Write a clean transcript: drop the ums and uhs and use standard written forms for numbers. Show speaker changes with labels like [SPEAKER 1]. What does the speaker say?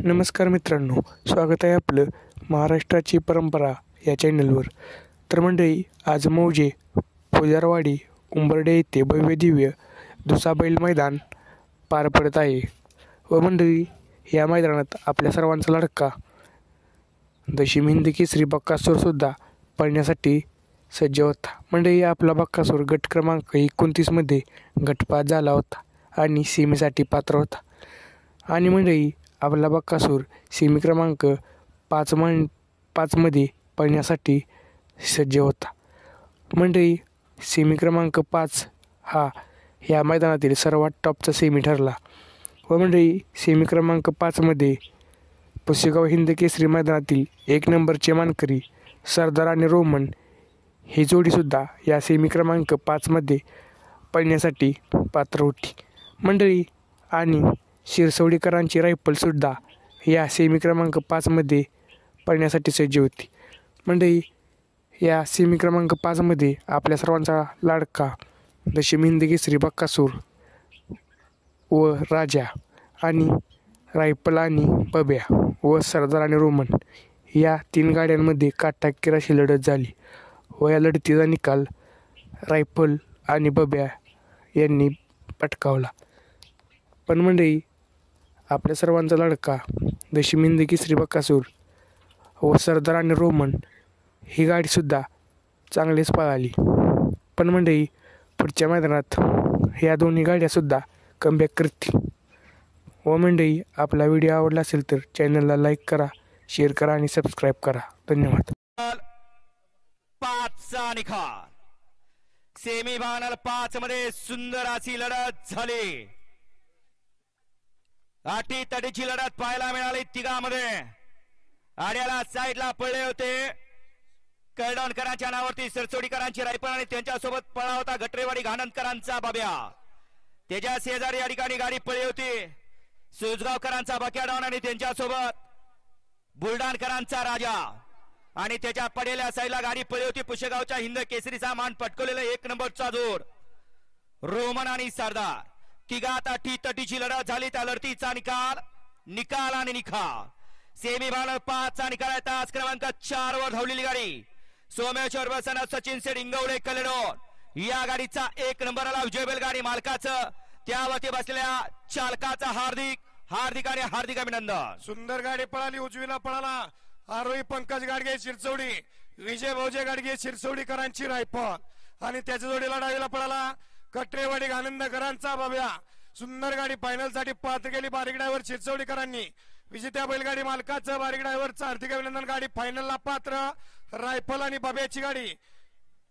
[SPEAKER 1] नमस्कार मित्रांनो, स्वागत आहे आपलं महाराष्ट्राची परंपरा या चॅनलवर. तर मंडळी, आज मौजे फुजारवाडी उंबर्डे येथे भव्य दिव्य दुसाबैल मैदान पार पडत आहे. व मंडळी, या मैदानात आपल्या सर्वांचा लाडका दशीम हिंद केसरी बक्कासूरसुद्धा पळण्यासाठी सज्ज होता. मंडळी, आपला बक्कासूर गट क्रमांक 29मध्ये गटपात झाला होता आणि सेमीसाठी पात्र होता. आणि मंडळी, आपला बक्कासूर सेमी क्रमांक 5मध्ये पळण्यासाठी सज्ज होता. मंडळी, सेमी क्रमांक 5 हा ह्या मैदानातील सर्वात टॉपचा सेमी ठरला. व मंडळी, सेमी क्रमांक 5मध्ये पुसेगाव हिंद केसरी मैदानातील 1 नंबरचे मानकरी सरदार आणि रोमन ही जोडीसुद्धा या सेमी क्रमांक 5मध्ये पळण्यासाठी पात्र होती. मंडळी, आणि शिरसवडीकरांची रायफलसुद्धा या सेमी क्रमांक 5मध्ये पळण्यासाठी सज्ज होती. मंडळी, या सेमी क्रमांक 5मध्ये आपल्या सर्वांचा लाडका दशीम हिंद केसरी बक्कासूर व राजा आणि रायफल आणि बब्या व सरदार आणि रोमन या 3 गाड्यांमध्ये काटाकीर अशी लढत झाली व या लढतीचा निकाल रायफल आणि बब्या यांनी पटकावला. पण मंडळी, आपल्या सर्वांचा लाडका दशीम हिंद केसरी बक्कासूर व सरदार आणि रोमन ही गाडीसुद्धा चांगलीच पळाली. पण मंडळी, पुढच्या मैदानात ह्या दोन्ही गाड्यासुद्धा कमबॅक करतील. व मंडळी, आपला व्हिडिओ आवडला असेल तर चॅनलला लाईक करा, शेअर करा आणि सबस्क्राईब करा. धन्यवाद.
[SPEAKER 2] 5चा निकाल. सेमी फायनल 5 मध्ये सुंदर अशी लढत झाली. अटी तटीची लढत पाहायला मिळाली तिघांमध्ये. आड्याला साईडला पडले होते कळडणकरांच्या नावावरती सरसोडीकरांची रायफल आणि त्यांच्यासोबत पळा होता गटरेवाडी घाणंदकरांचा बाब्या. त्याच्या शेजारी या ठिकाणी गाडी पळली होती सुजगावकरांचा बक्याडाऊन आणि त्यांच्यासोबत बुलडाणकरांचा राजा. आणि त्याच्या पडेल्या साईडला गाडी पळली होती पुशेगावच्या हिंद केसरीचा मान पटकवलेला 1 नंबरचा जोड रोमन आणि सरदार. तिघात अटी तटीची लढत झाली. त्या लढतीचा निकाल आणि निकाल. सेमी फायनल 5चा निकाल आहे. तास क्रमांक 4 वर धावलेली गाडी सोमेश्वर बसन सचिन सेठ इंगवडे कलेडोन या गाडीचा 1 नंबरला विजय बैलगाडी मालकाचं त्यावरती बसलेल्या चालकाचा हार्दिक अभिनंदन.
[SPEAKER 3] सुंदर गाडी पळाली. उजवीला पळाला आरोही पंकज गाडगे शिरसवडी, विजय भाऊजे गाडगे शिरसवडीकरांची रायफल आणि त्याच्या जोडीला डावीला पळाला कटरेवाडी घाणंदकरांचा बाब्या. सुंदर गाडी फायनल साठी पात्र केली बारीक ड्रायव्हर शिरसवडीकरांनी. विजेत्या बैलगाडी मालकाचं बारीक ड्रायव्हरचं हार्दिक अभिनंदन. गाडी फायनलला पात्र रायफल आणि बाब्याची गाडी